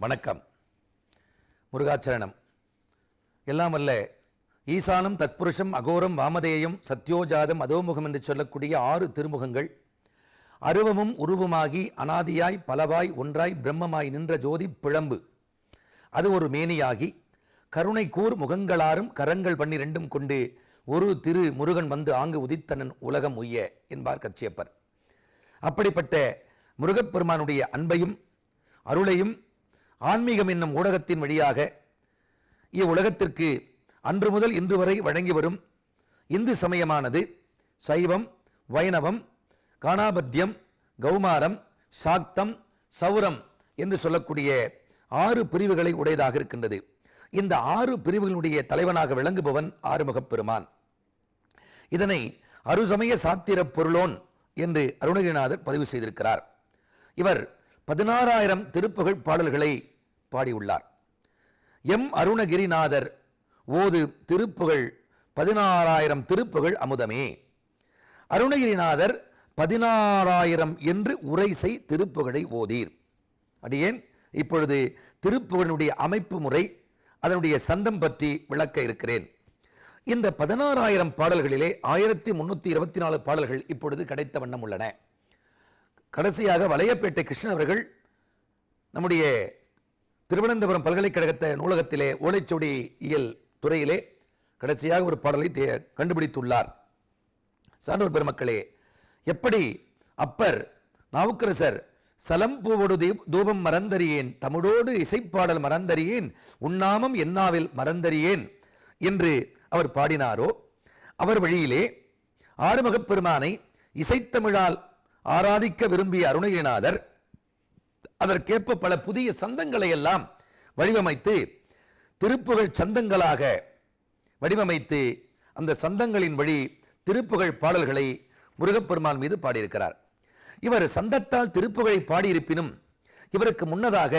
வணக்கம். முருகாச்சரணம். எல்லாம் வல்ல ஈசானம் தத்புருஷம் அகோரம் வாமதேயம் சத்யோஜாதம் அதோமுகம் என்று சொல்லக்கூடிய 6 திருமுகங்கள், அருவமும் உருவமாகி அனாதியாய் பலவாய் ஒன்றாய் பிரம்மமாய் நின்ற ஜோதி பிழம்பு, அது ஒரு மேனியாகி கருணை கூர் முகங்களாரும் கரங்கள் 12 கொண்டு ஒரு திரு முருகன் வந்து ஆங்கு உதித்தனன் உலகம் உய்ய என்பார் கச்சியப்பர். அப்படிப்பட்ட முருகப்பெருமானுடைய அன்பையும் அருளையும் ஆன்மீகம் என்னும் ஊடகத்தின் வழியாக இவ்வுலகத்திற்கு அன்று முதல் இன்று வரை வழங்கி வரும் இந்து சமயமானது சைவம், வைணவம், காணாபத்தியம், கௌமாரம், சாக்தம், சௌரம் என்று சொல்லக்கூடிய 6 பிரிவுகளை உடையதாக இருக்கின்றது. இந்த 6 பிரிவுகளுடைய தலைவனாக விளங்குபவன் ஆறுமுகப் பெருமான். இதனை அருசமய சாத்திர பொருளோன் என்று அருணகிரிநாதர் பதிவு செய்திருக்கிறார். இவர் 16,000 திருப்புகழ் பாடல்களை பாடியுள்ளார். எம் அருணகிரிநாதர் ஓது திருப்புகழ் 16,000 திருப்புகழ் அமுதமே. அருணகிரிநாதர் 16,000 என்று உரை செய் திருப்புகழை ஓதீர். அடியேன் இப்பொழுது திருப்புகழுடைய அமைப்பு முறை, அதனுடைய சந்தம் பற்றி விளக்க இருக்கிறேன். இந்த 16,000 பாடல்களிலே 1324 பாடல்கள் இப்பொழுது கிடைத்த வண்ணம் உள்ளன. கடைசியாக வலையப்பேட்டை கிருஷ்ணன் அவர்கள் நம்முடைய திருவனந்தபுரம் பல்கலைக்கழகத்த நூலகத்திலே ஓலைச்சுவடி இயல் துறையிலே கடைசியாக ஒரு பாடலை கண்டுபிடித்துள்ளார். சான்றோர் பெருமக்களே, எப்படி அப்பர் நாவுக்கரசர் சலம்பூவோடு தூபம் மறந்தறியேன், தமிழோடு இசைப்பாடல் மறந்தறியேன், உன்னாமம் என்னாவில் மறந்தறியேன் என்று அவர் பாடினாரோ, அவர் வழியிலே ஆறுமுகப் பெருமானை இசைத்தமிழால் ஆராதிக்க விரும்பிய அருணகிரிநாதர் அதற்கேற்ப பல புதிய சந்தங்களை எல்லாம் வடிவமைத்து திருப்புகழ் சந்தங்களாக வடிவமைத்து அந்த சந்தங்களின் வழி திருப்புகழ் பாடல்களை முருகப்பெருமான் மீது பாடியிருக்கிறார். இவர் சந்தத்தால் திருப்புகழை பாடியிருப்பினும் இவருக்கு முன்னதாக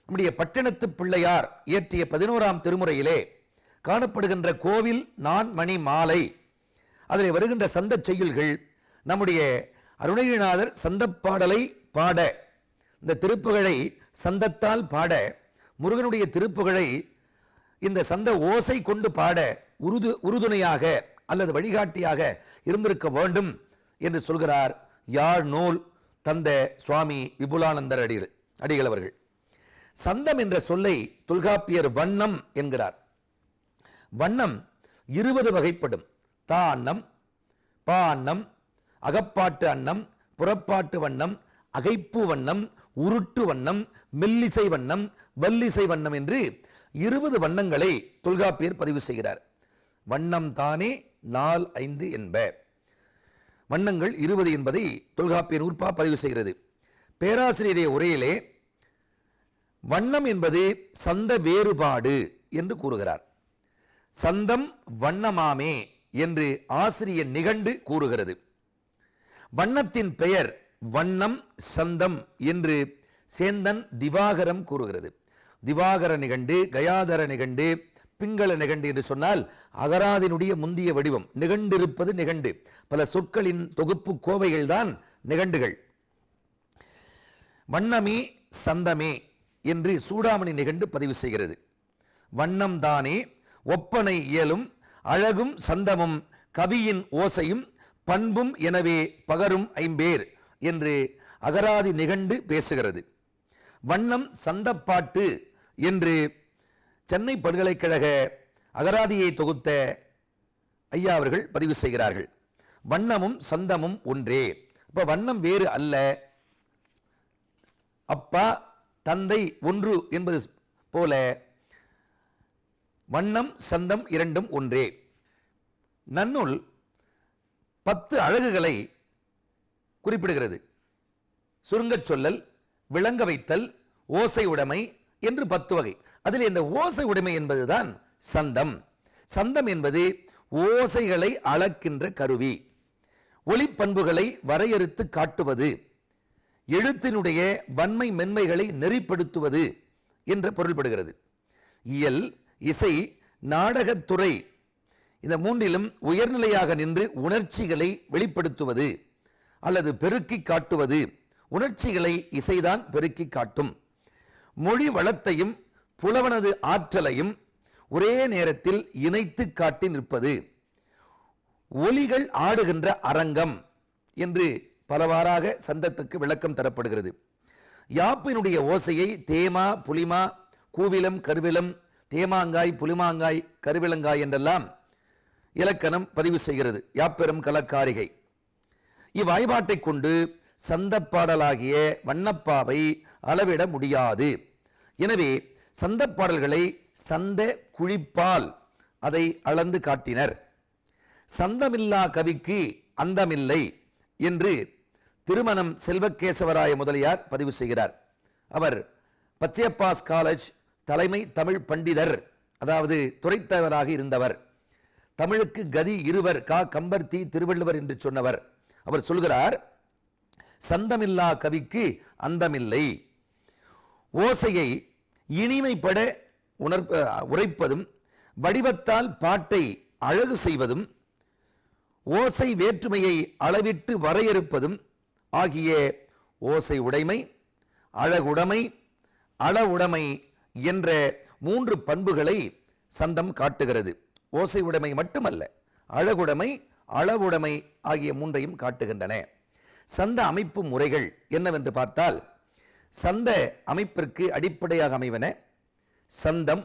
நம்முடைய பட்டணத்து பிள்ளையார் இயற்றிய 11ஆம் திருமுறையிலே காணப்படுகின்ற கோவில் நான் மணி மாலை, அதில் வருகின்ற சந்த செய்யுள்கள் நம்முடைய அருணகிரிநாதர் சந்தப்பாடலை பாட, இந்த திருப்புகழை சந்தத்தால் பாட, முருகனுடைய திருப்புகழை இந்த சந்த ஓசை கொண்டு பாட உறுதுணையாக அல்லது வழிகாட்டியாக இருந்திருக்க வேண்டும் என்று சொல்கிறார் யாழ் நூல் தந்த சுவாமி விபுலானந்தர் அடிகள் அவர்கள். சந்தம் என்ற சொல்லை தொல்காப்பியர் வண்ணம் என்கிறார். வண்ணம் 20 வகைப்படும். தா அன்னம், பா அன்னம், அகப்பாட்டு அன்னம், புறப்பாட்டு வண்ணம், அகைப்பு வண்ணம், உருட்டு வண்ணம், மெல்லிசை வண்ணம், வல்லிசை வண்ணம் என்று 20 வண்ணங்களை தொல்காப்பியர் பதிவு செய்கிறார். வண்ணம் தானே 4 5 என்ப. வண்ணங்கள் 20 என்பதை தொல்காப்பியர் நூற்பா பதிவு செய்கிறது. பேராசிரியருடைய உரையிலே வண்ணம் என்பது சந்த வேறுபாடு என்று கூறுகிறார். சந்தம் வண்ணமாமே என்று ஆசிரியர் நிகண்டு கூறுகிறது. வண்ணத்தின் பெயர் வண்ணம் சந்தம் என்று சேந்தன் திவாகரம் கூறுகிறது. திவாகர நிகண்டு, கயாதர நிகண்டு, பிங்கள நிகண்டு என்று சொன்னால் அகராதினுடைய முந்திய வடிவம். நிகண்டிருப்பது நிகண்டு, பல சொற்களின் தொகுப்பு கோவைகள் தான் நிகண்டுகள். வண்ணமே சந்தமே என்று சூடாமணி நிகண்டு பதிவு செய்கிறது. வண்ணம் தானே ஒப்பனை இயலும் அழகும் சந்தமும் கவியின் ஓசையும் பண்பும் எனவே பகரும் ஐம்பேர் என்று அகராதி நிகண்டு பேசுகிறது. வண்ணம் சந்தப்பாட்டு என்று சென்னை பல்கலைக்கழக அகராதியை தொகுத்த ஐயா அவர்கள் பதிவு செய்கிறார்கள். வண்ணமும் சந்தமும் ஒன்றே. இப்ப வண்ணம் வேறு அல்ல, அப்பா தந்தை ஒன்று என்பது போல வண்ணம் சந்தம் இரண்டும் ஒன்றே. நன்னூல் 10 அழகுகளை குறிப்பிடுகிறது. சுருங்கச் சொல்லல், விளங்க வைத்தல், ஓசை உடைமை என்று 10 வகை. அதில் இந்த ஓசை உடைமை என்பதுதான் சந்தம். சந்தம் என்பது ஓசைகளை அளக்கின்ற கருவி, ஒளிப்பண்புகளை வரையறுத்து காட்டுவது, எழுத்தினுடைய வன்மை மென்மைகளை நெறிப்படுத்துவது என்ற பொருள்படுகிறது. இயல், இசை, நாடகத்துறை இந்த மூன்றிலும் உயர்நிலையாக நின்று உணர்ச்சிகளை வெளிப்படுத்துவது அல்லது பெருக்கி காட்டுவது. உணர்ச்சிகளை இசைதான் பெருக்கி காட்டும். மொழி வளத்தையும் புலவனது ஆற்றலையும் ஒரே நேரத்தில் இணைத்து காட்டி நிற்பது ஒலிகள் ஆடுகின்ற அரங்கம் என்று பலவாறாக சந்தத்துக்கு விளக்கம் தரப்படுகிறது. யாப்பினுடைய ஓசையை தேமா, புலிமா, கூவிலம், கருவிலம், தேமாங்காய், புலிமாங்காய், கருவிலங்காய் என்றெல்லாம் இலக்கணம் பதிவு செய்கிறது. யாப்பெரும் கலக்காரிகை. இவ்வாய்பாட்டை கொண்டு சந்தப்பாடலாகிய வண்ணப்பாவை அளவிட முடியாது. எனவே சந்தப்பாடல்களை சந்த குழிப்பால் அதை அளந்து காட்டினர். சந்தமில்லா கவிக்கு அந்தமில்லை என்று திருமணம் செல்வகேசவராய முதலியார் பதிவு செய்கிறார். அவர் பச்சையப்பாஸ் காலேஜ் தலைமை தமிழ் பண்டிதர், அதாவது துறைத்தவராக இருந்தவர். தமிழுக்கு கதி இருவர், கா கம்பர், தி திருவள்ளுவர் என்று சொன்னவர். அவர் சொல்கிறார், சந்தமில்லா கவிக்கு அந்தமில்லை. ஓசையை இனிமைப்பட உரைப்பதும் வடிவத்தால் பாட்டை அழகு செய்வதும் ஓசை வேற்றுமையை அளவிட்டு வரையறுப்பதும் ஆகிய ஓசை உடைமை, அழகுடைமை, அளவுடைமை என்ற 3 பண்புகளை சந்தம் காட்டுகிறது. ஓசை உடைமை மட்டுமல்ல, அழகுடைமை, அளவுடைமை ஆகிய 3ஐயும் காட்டுகின்றன. சந்த அமைப்பு முறைகள் என்னவென்று பார்த்தால், சந்த அமைப்பிற்கு அடிப்படையாக அமைவன சந்தம்,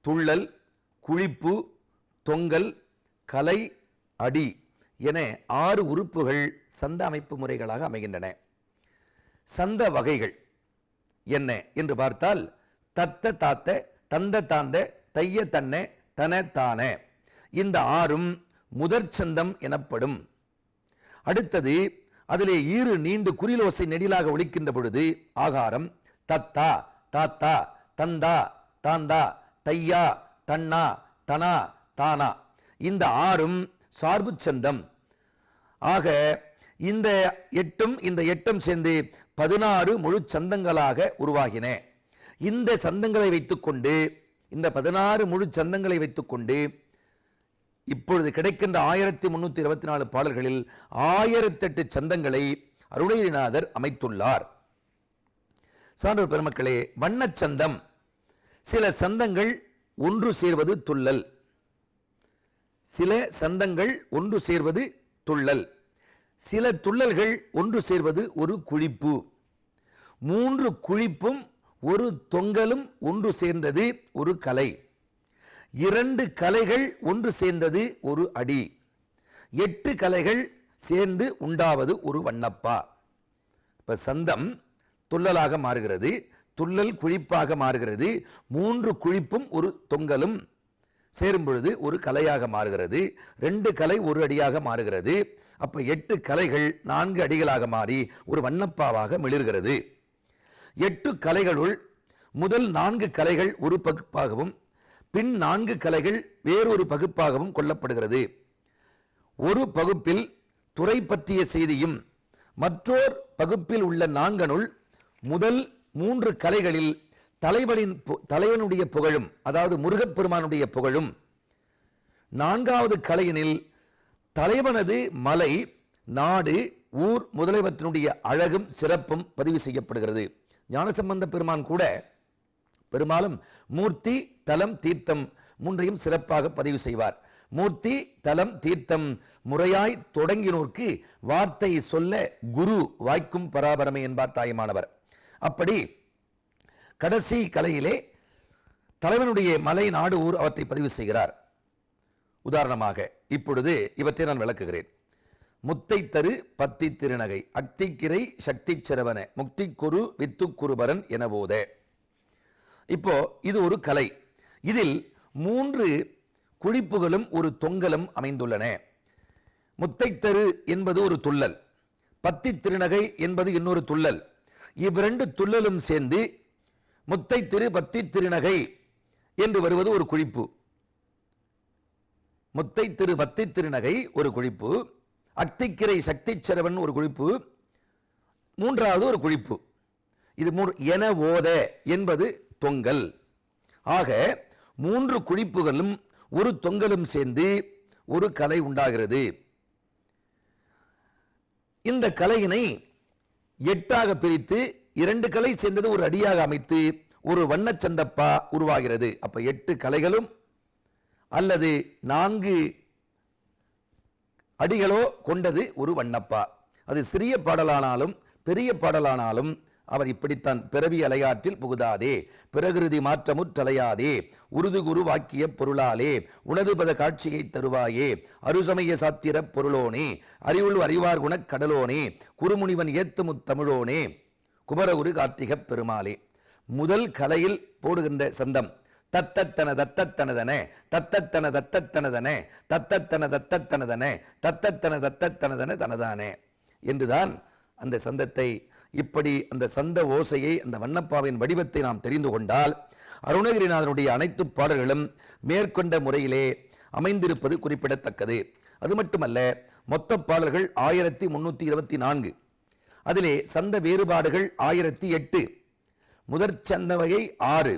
துள்ளல், குழிப்பு, தொங்கல், கலை, அடி என 6 உறுப்புகள் சந்த அமைப்பு முறைகளாக அமைகின்றன. சந்த வகைகள் என்ன என்று பார்த்தால், தத்த தாத்த, தந்த தாந்த, தைய தன்ன, தன தான இந்த 6ம் முதற் சந்தம் எனப்படும். அடுத்தது, அதிலே ஈறு நீண்டு குறிலோசை நெடிலாக ஒலிக்கின்ற பொழுது ஆகாரம் தத்தா, தாத்தா, தந்தா, தாந்தா, தையா, தன்னா, தனா, தானா இந்த 6ம் சார்பு சந்தம். ஆக இந்த 8ம் சேர்ந்து 16 முழு சந்தங்களாக உருவாகின. இந்த சந்தங்களை வைத்துக்கொண்டு, இந்த 16 முழு சந்தங்களை வைத்துக்கொண்டு இப்பொழுது கிடைக்கின்ற 1324 பாடல்களில் 1008 சந்தங்களை அருணகிரிநாதர் அமைத்துள்ளார். சான்றோர் பெருமக்களே, வண்ணச் சந்தம். சில சந்தங்கள் ஒன்று சேர்வது துள்ளல். சில சந்தங்கள் ஒன்று சேர்வது துள்ளல். சில துள்ளல்கள் ஒன்று சேர்வது ஒரு குழிப்பு. 3 குழிப்பும் ஒரு தொங்கலும் ஒன்று சேர்ந்தது ஒரு கலை. 2 கலைகள் ஒன்று சேர்ந்தது ஒரு அடி. 8 கலைகள் சேர்ந்து உண்டாவது ஒரு வண்ணப்பா. இப்ப சந்தம் துள்ளலாக மாறுகிறது, துள்ளல் குழிப்பாக மாறுகிறது, 3 குழிப்பும் ஒரு தொங்கலும் சேரும் பொழுது ஒரு கலையாக மாறுகிறது. 2 கலை ஒரு அடியாக மாறுகிறது. அப்ப 8 கலைகள் 4 அடிகளாக மாறி ஒரு வண்ணப்பாவாக மிளிர்கிறது. 8 கலைகளுள் முதல் 4 கலைகள் ஒரு பகுப்பாகவும் பின் 4 கலைகள் வேறொரு பகுப்பாகவும் கொள்ளப்படுகிறது. ஒரு பகுப்பில் துறை பற்றிய செய்தியும் மற்றோர் பகுப்பில் உள்ள 4னுள் முதல் 3 கலைகளில் தலைவனுடைய புகழும், அதாவது முருகப்பெருமானுடைய புகழும், 4வது கலையினில் தலைவனது மலை, நாடு, ஊர் முதலியவற்றினுடைய அழகும் சிறப்பும் பதிவு செய்யப்படுகிறது. ஞானசம்பந்த பெருமான் கூட பெரும்பாலும் மூர்த்தி, தலம், தீர்த்தம் 3ஐயும் சிறப்பாக பதிவு செய்வார். மூர்த்தி, தலம், தீர்த்தம் முறையாய் தொடங்கினோர்க்கு வார்த்தை சொல்ல குரு வாய்க்கும் பராபரமை என்பார் தாயுமானவர். அப்படி கடைசி கலையிலே தலைவனுடைய மலை, நாடு, ஊர் அவற்றை பதிவு செய்கிறார். உதாரணமாக இப்பொழுது இவற்றை நான் விளக்குகிறேன். முத்தை தரு பத்தி திருநகை, அக்திக்கிரை சக்தி செரவன, முக்தி குரு வித்து குருபரன் என போத. இப்போ இது ஒரு கலை. இதில் 3 குழிப்புகளும் ஒரு தொங்கலும் அமைந்துள்ளன. முத்தை தரு என்பது ஒரு துள்ளல், பத்தி திருநகை என்பது இன்னொரு துள்ளல். இவ்விரண்டு துள்ளலும் சேர்ந்து முத்தை திரு பத்தி திருநகை என்று வருவது ஒரு குழிப்பு. முத்தை திரு பத்தி திருநகை ஒரு குழிப்பு, அக்திக்கிரை சக்தி செரவன் ஒரு குழிப்பு, 3வது ஒரு குழிப்பு. இது என ஓத என்பது தொங்கல். ஆக 3 குழிப்புகளும் ஒரு தொங்கலும் சேர்ந்து ஒரு கலை உண்டாகிறது. இந்த கலையினை 8ஆக பிரித்து 2 கலை சேர்ந்தது ஒரு அடியாக அமைத்து ஒரு வண்ணச்சந்தப்பா உருவாகிறது. அப்ப 8 கலைகளும் அல்லது 4 அடிகளோ கொண்டது ஒரு வண்ணப்பா. அது சிறிய பாடலானாலும் பெரிய பாடலானாலும் அவர் இப்படித்தான்: பிறவி அலையாற்றில் புகுதாதே, பிறகிருதி மாற்றமுற்றலையாதே, உருது குரு வாக்கிய பொருளாலே, உனதுபத காட்சியை தருவாயே, அருசமய சாத்திர பொருளோனே, அறிவுள் அறிவார் குணக் கடலோனே, குருமுனிவன் ஏத்துமுத் தமிழோனே, குமரகுரு கார்த்திக பெருமாளே. முதல் கலையில் போடுகின்ற சந்தம் தத்தத்தன தத்தத்தனதன தத்தத்தன தத்தத்தனதன தத்தத்தன தத்தத்தனதன தத்தத்தன தத்தத்தனதன தனதானே என்றுதான் அந்த சந்தத்தை. இப்படி அந்த சந்த ஓசையை, அந்த வண்ணப்பாவின் வடிவத்தை நாம் தெரிந்து கொண்டால் அருணகிரிநாதனுடைய அனைத்து பாடல்களும் மேற்கொண்ட முறையிலே அமைந்திருப்பது குறிப்பிடத்தக்கது. அது மட்டுமல்ல, மொத்த பாடல்கள் 1324. அதிலே சந்த வேறுபாடுகள் 1008. முதற் சந்த வகை 6,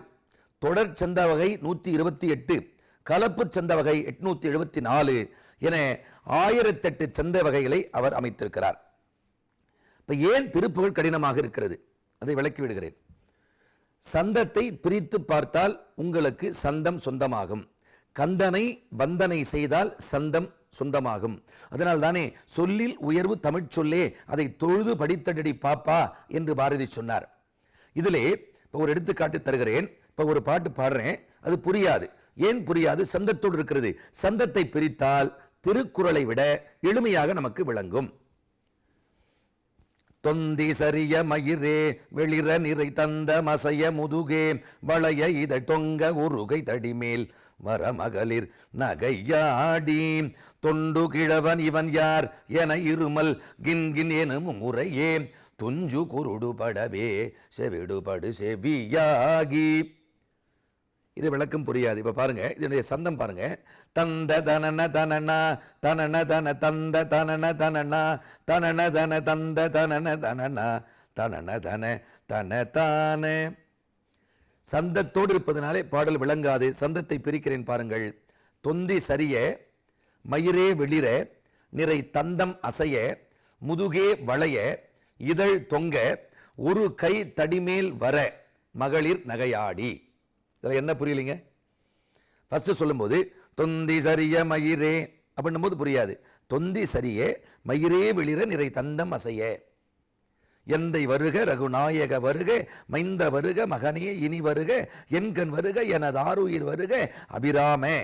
தொடர் சந்த வகை 128, கலப்பு சந்த வகை 874 என 1008 சந்த வகைகளை அவர் அமைத்திருக்கிறார். இப்ப ஏன் திருப்புகழ் கடினமாக இருக்கிறது அதை விளக்கி விடுகிறேன். சந்தத்தை பிரித்து பார்த்தால் உங்களுக்கு சந்தம் சொந்தமாகும். கந்தனை வந்தனை செய்தால் சந்தம் சொந்தமாகும். அதனால் தானே சொல்லில் உயர்வு தமிழ் சொல்லே, அதை தொழுது படித்தடி பாப்பா என்று பாரதி சொன்னார். இதிலே இப்போ ஒரு எடுத்துக்காட்டு தருகிறேன். இப்போ ஒரு பாட்டு பாடுறேன், அது புரியாது. ஏன் புரியாது? சந்தத்தோடு இருக்கிறது. சந்தத்தை பிரித்தால் திருக்குறளை விட எளிமையாக நமக்கு விளங்கும். தொந்தி சரிய மயிரே வெளிர நிறை தந்த மசைய முதுகே வளைய இதை தொங்க உருகை தடிமேல் வரமகளிர் நகையாடி தொண்டு கிழவன் இவன் யார் என இருமல் கின்கின் எனும் முறையே துஞ்சு குருடு படவே செவிடுபடு செவியாகி. இது விளக்கம் புரியாது. இப்ப பாருங்க, இதனுடைய சந்தம் பாருங்க. தந்த தனன தனனா தனன தன தந்த தனன தனனா தனன தன தந்த தனன தனனா தனன தன தன தான. சந்தத்தோடு இருப்பதனாலே பாடல் விளங்காது. சந்தத்தை பிரிக்கிறேன் பாருங்கள். தொந்தி சரிய மயிரே வெளிர நிறை தந்தம் அசைய முதுகே வளைய இதழ் தொங்க ஒரு கை தடிமேல் வர மகளிர் நகையாடி. இதில் என்ன புரியலைங்க? ஃபர்ஸ்ட் சொல்லும்போது தொந்தி சரிய மயிரே அப்படின்னும் போது புரியாது. தொந்தி சரிய மயிரே வெளிர நிறை தந்தம் அசைய, எந்தை வருக ரகுநாயக வருக மைந்த வருக மகனே இனி வருக என்கண் வருக எனதாருயிர் வருக அபிராம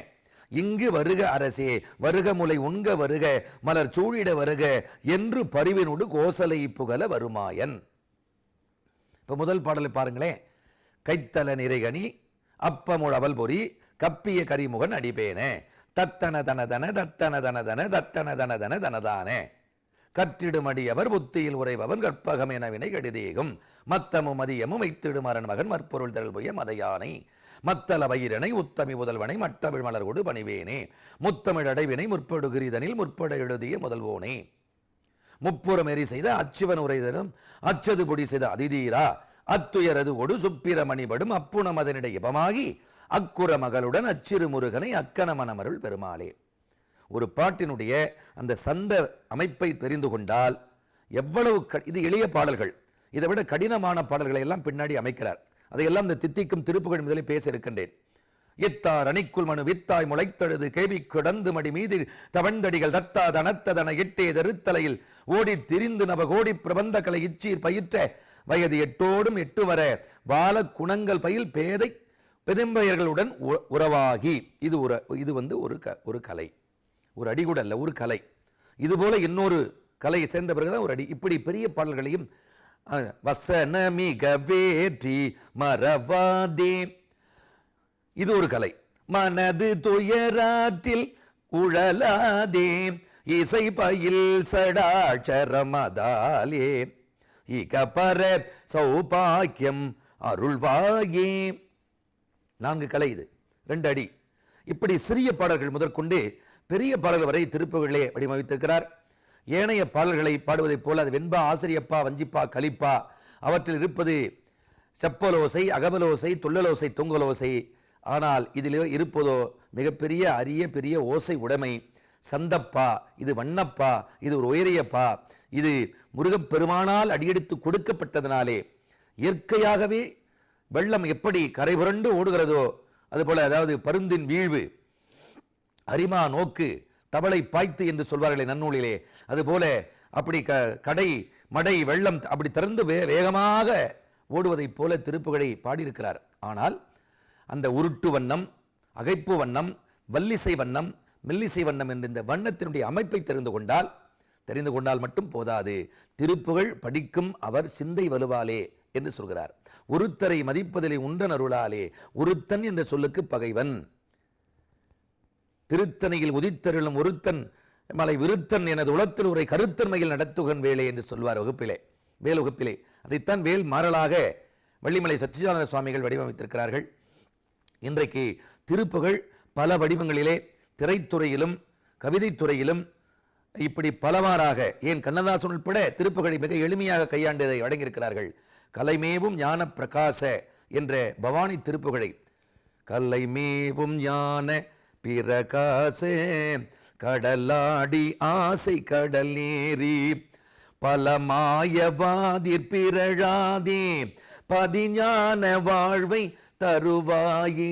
இங்கு வருக அரசே வருக முலை உண்க வருக மலர் சூழிட வருக என்று பரிவினோடு கோசலை புகழ வருமாயன். இப்ப முதல் பாடலை பாருங்களேன். கைத்தல நிறைகனி அப்பமுள் அவல் பொறி கப்பிய கரிமுகன் அடிபேன தத்தன தனதன தத்தன தனதன தத்தன தனதன தனதானே கற்றிடுமடியவர் புத்தியில் உரைபவன் கற்பகம் என வினை கடிதேகும் மத்தமும் மதியமும் வைத்திடும் அரண் மகன் மற்பொருள் தழுபுய மதையானை மத்தள வயிறனை உத்தமி முதல்வனை மட்டவிழ் மலர்கொடு பணிவேனே முத்தமிழ் அடைவினை முற்படுகிரிதனில் முற்பட எழுதிய முதல்வோனே முப்புறம் எரி செய்த அச்சுவன் உரைதனும் அச்சது பொடி செய்த அதிதீரா அத்துயரது ஒடு சுப்பிரமணிபடும் அப்புணம் அதனிடைய இபமாகி அக்குற மகளுடன் அச்சிறு முருகனை அக்கன மனமருள் பெருமாளே. ஒரு பாட்டினுடைய அந்த சந்த அமைப்பை தெரிந்து கொண்டால் எவ்வளவு இது எளிய பாடல்கள். இதை விட கடினமான பாடல்களை எல்லாம் பின்னாடி அமைக்கிறார். அதையெல்லாம் இந்த தித்திக்கும் திருப்புகழ் முதலில் பேச இருக்கின்றேன். எத்தார் அணிக்குள் மனு வித்தாய் முளைத்தழுது கேவி கிடந்து மடி மீது தவண்டடிகள் தத்தா தனத்ததன எட்டே தருத்தலையில் ஓடி திரிந்து நவ கோடி பிரபந்த கலை இச்சீர் பயிற்ற வயது 8ஓடும் 8 வர வாழ குணங்கள் பயில் பேதை பெரும்பெயர்களுடன் உறவாகி. இது வந்து ஒரு கலை, ஒரு அடிகூட அல்ல, ஒரு கலை. இது போல இன்னொரு கலையை சேர்ந்த பிறகுதான் ஒரு அடி. இப்படி பெரிய பாடல்களையும் வசன மிக வேற்றி மறவாதே, இது ஒரு கலை. மனது துயராற்றில் உழலாதே இசை பயில் சடாட்சரமதாலே இகபர சௌபாக்கியம் அருள்வாயே. 4 கலை, இது 2 அடி. இப்படி சிறிய பாடல்கள் முதற்கொண்டு பெரிய பாடல்கள் வரை திருப்புகழிலே வடிவமைத்திருக்கிறார். ஏனைய பாடல்களை பாடுவதைப் போல அது வெண்பா ஆசிரியப்பா வஞ்சிப்பா கலிப்பா அவற்றில் இருப்பது செப்பலோசை அகவலோசை துள்ளலோசை தொங்கலோசை. ஆனால் இதில் இருப்பதோ மிகப்பெரிய அரிய பெரிய ஓசை உடைமை. சந்தப்பா, இது வண்ணப்பா, இது ஒரு உயரியப்பா. இது முருகப்பெருமானால் அடியெடுத்து கொடுக்கப்பட்டதனாலே இயற்கையாகவே வெள்ளம் எப்படி கரை புரண்டு ஓடுகிறதோ அதுபோல, அதாவது பருந்தின் வீழ்வு, அரிமா நோக்கு, தவளை பாய்த்து என்று சொல்வார்களே நன்னூலிலே, அதுபோல அப்படி கடை மடை வெள்ளம் அப்படி திறந்து வேகமாக ஓடுவதைப் போல திருப்புகழை பாடியிருக்கிறார். ஆனால் அந்த உருட்டு வண்ணம், அகைப்பு வண்ணம், வல்லிசை வண்ணம், மெல்லிசை வண்ணம் என்ற இந்த வண்ணத்தினுடைய அமைப்பை தெரிந்து கொண்டால் மட்டும் போதாது. திருப்புகழ் படிக்கும் அவர் சிந்தை வலுவாலே என்று சொல்கிறார். ஒருத்தரை மதிப்பதிலே உண்டன் அருளாலே, ஒருத்தன் என்ற சொல்லுக்கு பகைவன். திருத்தணியில் உதித்தருளும் ஒருத்தன் மலை விருத்தன் எனது உளத்தில் உரை கருத்தன்மையில் நடத்துகன் வேலை என்று சொல்வார் வேல் வகுப்பிலே. அதைத்தான் வேல் மாறலாக வள்ளிமலை சச்சிதானந்த சுவாமிகள் வடிவமைத்திருக்கிறார்கள். இன்றைக்கு திருப்புகழ் பல வடிவங்களிலே, திரைத்துறையிலும் கவிதைத்துறையிலும் இப்படி பலவாறாக, ஏன் கண்ணதாசன் உட்பட திருப்புகழை மிக எளிமையாக கையாண்டதை அடங்கியிருக்கிறார்கள். கலைமேவும் ஞான பிரகாச என்ற பவானி திருப்புகழை, கலைமேவும் ஞான பிரகாசே கடலாடி ஆசை கடல் நேரி பல மாயவாதிர் பிறழாதே பதிஞான வாழ்வை தருவாயே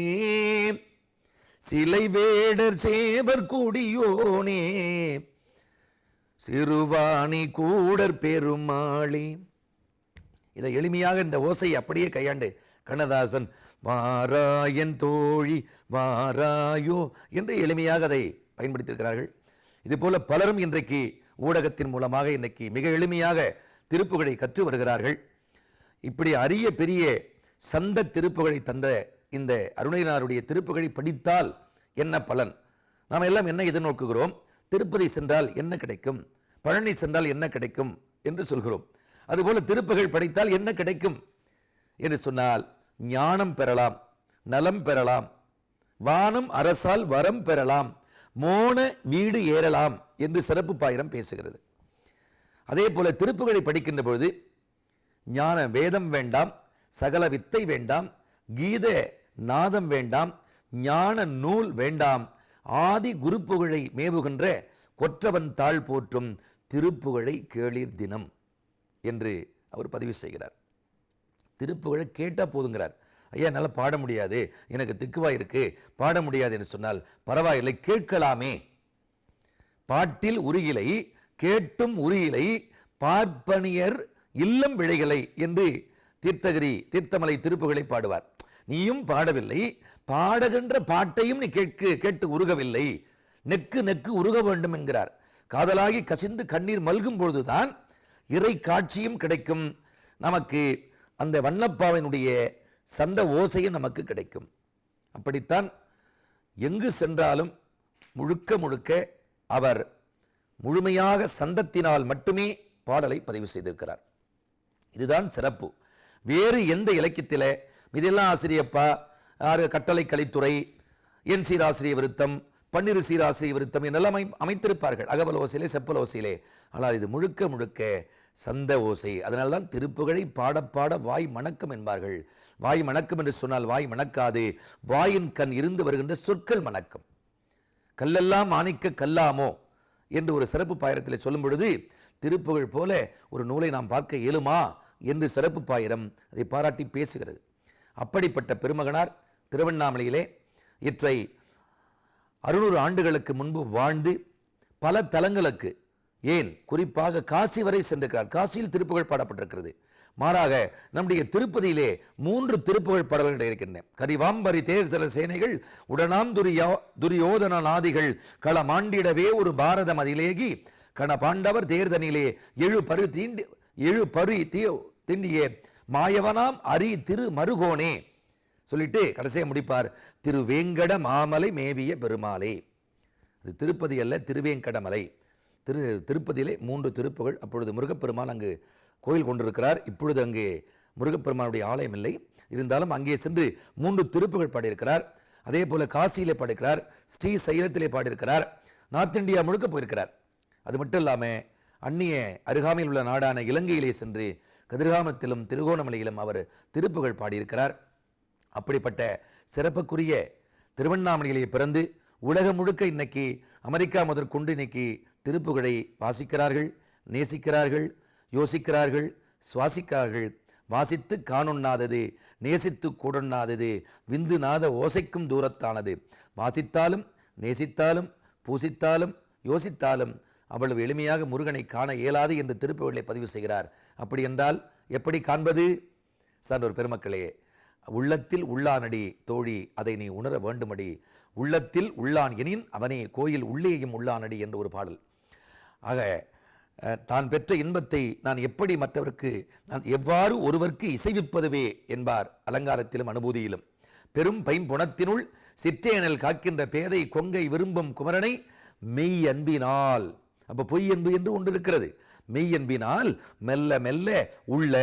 சிலை வேடர் சேவர் குடியோனே சிறுவாணி கூடர் பெருமாளி. இதை எளிமையாக இந்த ஓசை அப்படியே கையாண்டு கண்ணதாசன் வாராயன் தோழி வாராயோ என்று எளிமையாக அதை பயன்படுத்தியிருக்கிறார்கள். இதுபோல பலரும் இன்றைக்கு ஊடகத்தின் மூலமாக இன்னைக்கு மிக எளிமையாக திருப்புகழை கற்று வருகிறார்கள். இப்படி அரிய பெரிய சந்த திருப்புகழை தந்த இந்த அருணையனாருடைய திருப்புகழை படித்தால் என்ன பலன்? நாம் எல்லாம் என்ன எதிர்நோக்குகிறோம்? திருப்பதி சென்றால் என்ன கிடைக்கும், பழனி சென்றால் என்ன கிடைக்கும் என்று சொல்கிறோம். அதுபோல திருப்புகழ் படித்தால் என்ன கிடைக்கும் என்று சொன்னால் ஞானம் பெறலாம், நலம் பெறலாம், வானம் அரசால் வரம் பெறலாம், மோன வீடு ஏறலாம் என்று சிறப்பு பாயிரம் பேசுகிறது. அதே போல திருப்புகழை படிக்கின்ற பொழுது ஞான வேதம் வேண்டாம், சகல வித்தை வேண்டாம், கீத நாதம் வேண்டாம், ஞான நூல் வேண்டாம், ஆதி குருப்புகழை மேவுகின்ற கொற்றவன் தாழ் போற்றும் திருப்புகழை கேளீர் தினம் என்று அவர் பதிவு செய்கிறார். திருப்புகழை கேட்டால் போதுங்கிறார். ஐயா என்னால் பாட முடியாது, எனக்கு திக்குவாய் இருக்கு, பாட முடியாது என்று சொன்னால் பரவாயில்லை, கேட்கலாமே. பாட்டில் உருகிலை கேட்டும் உருகிலை பார்ப்பனியர் இல்லம் விழைகளை என்று தீர்த்தமலை திருப்புகழை பாடுவார். நீயும் பாடவில்லை, பாடுகின்ற பாட்டையும் நீ கேட்டு உருகவில்லை, நெக்கு உருக வேண்டும் என்கிறார். காதலாகி கசிந்து கண்ணீர் மல்கும் பொழுதுதான் இறை காட்சியும் கிடைக்கும், நமக்கு அந்த வண்ணப்பாவினுடைய சந்த ஓசையும் நமக்கு கிடைக்கும். அப்படித்தான் எங்கு சென்றாலும் முழுக்க அவர் முழுமையாக சந்தத்தினால் மட்டுமே பாடலை பதிவு செய்திருக்கிறார். இதுதான் சிறப்பு. வேறு எந்த இலக்கியத்திலே இதெல்லாம் ஆசிரியப்பா, கட்டளை கலித்துறை, என் சீராசிரிய விருத்தம், பன்னிரு சீராசிரிய விருத்தம் என்னெல்லாம் அமைத்திருப்பார்கள் அகவல் ஓசையிலே செப்பல் ஓசையிலே. ஆனால் இது முழுக்க சந்த ஓசை. அதனால்தான் திருப்புகழை பாட வாய் மணக்கம் என்பார்கள். வாய் மணக்கம் என்று சொன்னால் வாய் மணக்காது, வாயின் கண் இருந்து வருகின்ற சொற்கள் மணக்கம். கல்லெல்லாம் மாணிக்க கல்லாமோ என்று ஒரு சிறப்பு பாயிரத்தில் சொல்லும் பொழுது திருப்புகழ் போல ஒரு நூலை நாம் பார்க்க இயலுமா என்று சிறப்பு பாயிரம் அதை பாராட்டி பேசுகிறது. அப்படிப்பட்ட பெருமகனார் திருவண்ணாமலையிலே இற்றை 600 ஆண்டுகளுக்கு முன்பு வாழ்ந்து பல தலங்களுக்கு, ஏன் குறிப்பாக காசி வரை சென்றிருக்கிறார். காசியில் திருப்புகழ் பாடப்பட்டிருக்கிறது. மாறாக நம்முடைய திருப்பதியிலே 3 திருப்புகழ் பாடல்கள் இருக்கின்றன. கரிவாம்பரி தேர்தல சேனைகள் உடனாம் துரியோதன நாதிகள் களமாண்டிடவே ஒரு பாரதம் அதிலேகி கண பாண்டவர் தேர்தனிலே எழு பரு திண்டிய மாயவனாம் அரி திரு மருகோனே சொல்லிட்டு கடைசியை முடிப்பார், திருவேங்கட மாமலை மேவிய பெருமாளே. அது திருப்பதி அல்ல, திருவேங்கடமலை. திருப்பதியிலே 3 திருப்புகழ். அப்பொழுது முருகப்பெருமான் அங்கு கோயில் கொண்டிருக்கிறார். இப்பொழுது அங்கே முருகப்பெருமானுடைய ஆலயம் இல்லை. இருந்தாலும் அங்கே சென்று 3 திருப்புகழ் பாடியிருக்கிறார். அதே போல காசியிலே பாடியிருக்கிறார், ஸ்ரீ சைலத்திலே பாடியிருக்கிறார், நார்த் இந்தியா முழுக்க போயிருக்கிறார். அது மட்டும் இல்லாமல் அந்நிய அருகாமையில் உள்ள நாடான இலங்கையிலே சென்று கதிர்காமத்திலும் திருகோணமலையிலும் அவர் திருப்புகழ் பாடியிருக்கிறார். அப்படிப்பட்ட சிறப்புக்குரிய திருவண்ணாமலையிலே பிறந்து உலகம் முழுக்க இன்னைக்கு அமெரிக்கா முதற்கொண்டு இன்னைக்கு திருப்புகழை வாசிக்கிறார்கள், நேசிக்கிறார்கள், யோசிக்கிறார்கள், சுவாசிக்கிறார்கள். வாசித்து காணொண்ணாதது, நேசித்து கூடொண்ணாதது, விந்து நாத ஓசைக்கும் தூரத்தானது. வாசித்தாலும் நேசித்தாலும் பூசித்தாலும் யோசித்தாலும் அவ்வளவு எளிமையாக முருகனை காண இயலாது என்று திருப்புகழிலே பதிவு செய்கிறார். அப்படி என்றால் எப்படி காண்பது? சான்றோர் பெருமக்களே, உள்ளத்தில் உள்ளானடி தோழி, அதை நீ உணர வேண்டுமடி. உள்ளத்தில் உள்ளான் எனின் அவனே கோயில் உள்ளேயும் உள்ளானடி என்று ஒரு பாடல். ஆக தான் பெற்ற இன்பத்தை நான் எப்படி மற்றவருக்கு, நான் எவ்வாறு ஒருவருக்கு இசைவிப்பதுவே என்பார் அலங்காரத்திலும் அனுபூதியிலும். பெரும் பைம்புணத்தினுள் சிற்றேனல் காக்கின்ற பேதை கொங்கை விரும்பும் குமரனை மெய் அன்பினால். அப்ப பொய் அன்பு என்று ஒன்று இருக்கிறது. மெய் அன்பினால் மெல்ல மெல்ல உள்ள,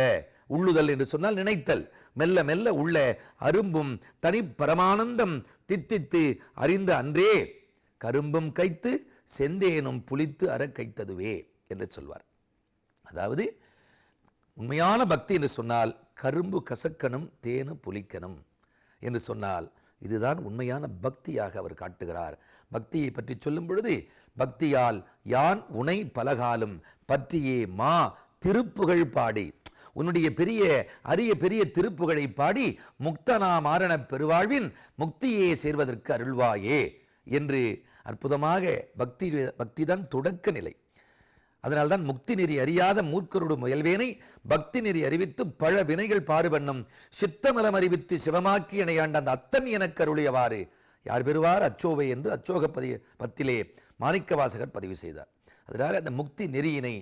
உள்ளுதல் என்று சொன்னால் நினைத்தல், மெல்ல மெல்ல உள்ள அரும்பும் தனி பரமானந்தம் தித்தித்து அறிந்த அன்றே கரும்பும் கைத்து செந்தேனும் புளித்து அற கைத்ததுவே என்று சொல்வார். அதாவது உண்மையான பக்தி என்று சொன்னால் கரும்பு கசக்கணும் தேனு புளிக்கணும் என்று சொன்னால் இதுதான் உண்மையான பக்தியாக அவர் காட்டுகிறார். பக்தியை பற்றி சொல்லும் பொழுது, பக்தியால் யான் உனை பலகாலும் பற்றியே மா திருப்புகழ் பாடி, உன்னுடைய பெரிய அரிய பெரிய திருப்புகழை பாடி முக்தனா மாரண பெருவாழ்வின் முக்தியே சேர்வதற்கு அருள்வாயே என்று அற்புதமாக பக்தி தான் தொடக்க நிலை. அதனால்தான் முக்தி நெறி அறியாத மூர்க்கரோடு முயல்வேனை பக்தி நெறி அறிவித்து பல வினைகள் பாடுவண்ணம் சித்தமலம் அறிவித்து சிவமாக்கி இணையாண்ட அந்த அத்தன் எனக்கு அருளியவாறு யார் பெறுவார் அச்சோவை என்று அச்சோக பத்திலே மாணிக்க வாசகர் பதிவு செய்தார். அதனால் அந்த முக்தி நெறியினை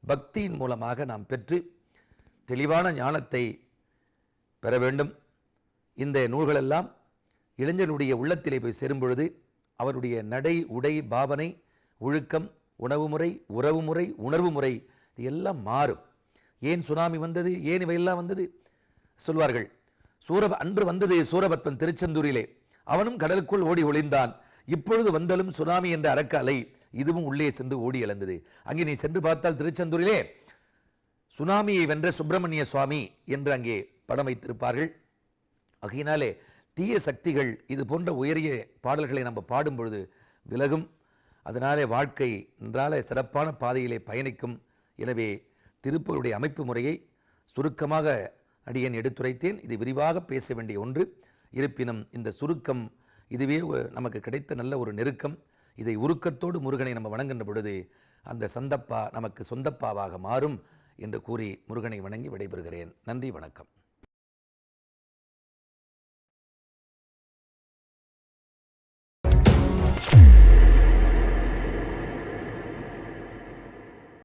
பக்தியின் மூலமாக நாம் பெற்று தெளிவான ஞானத்தை பெற வேண்டும். இந்த நூல்களெல்லாம் இளைஞனுடைய உள்ளத்திலே போய் சேரும் பொழுது அவருடைய நடை உடை பாவனை ஒழுக்கம் உணவு முறை உறவு முறை உணர்வு முறை இது எல்லாம் மாறும். ஏன் சுனாமி வந்தது, ஏன் இவையெல்லாம் வந்தது சொல்வார்கள். அன்று வந்தது சூரபத்மன் திருச்செந்தூரிலே, அவனும் கடலுக்குள் ஓடி ஒளிந்தான். இப்பொழுது வந்தாலும் சுனாமி என்ற அரக்க அலை இதுவும் உள்ளே சென்று ஓடி எழுந்தது. அங்கே நீ சென்று பார்த்தால் திருச்செந்தூரிலே சுனாமியை வென்ற சுப்பிரமணிய சுவாமி என்று அங்கே படம் வைத்திருப்பார்கள். ஆகையினாலே தீய சக்திகள் இது போன்ற உயரிய பாடல்களை நம்ம பாடும் பொழுது விலகும். அதனாலே வாழ்க்கை என்றாலே சிறப்பான பாதையிலே பயணிக்கும். எனவே திருப்புகளுடைய அமைப்பு முறையை சுருக்கமாக அடியேன் எடுத்துரைத்தேன். இது விரிவாக பேச வேண்டிய ஒன்று. இருப்பினும் இந்த சுருக்கம் இதுவே நமக்கு கிடைத்த நல்ல ஒரு நெருக்கம். இதை உருக்கத்தோடு முருகனை நம்ம வணங்குகின்ற பொழுது அந்த சந்தப்பா நமக்கு சொந்தப்பாவாக மாறும் என்று கூறி முருகனை வணங்கி விடைபெறுகிறேன். நன்றி, வணக்கம்.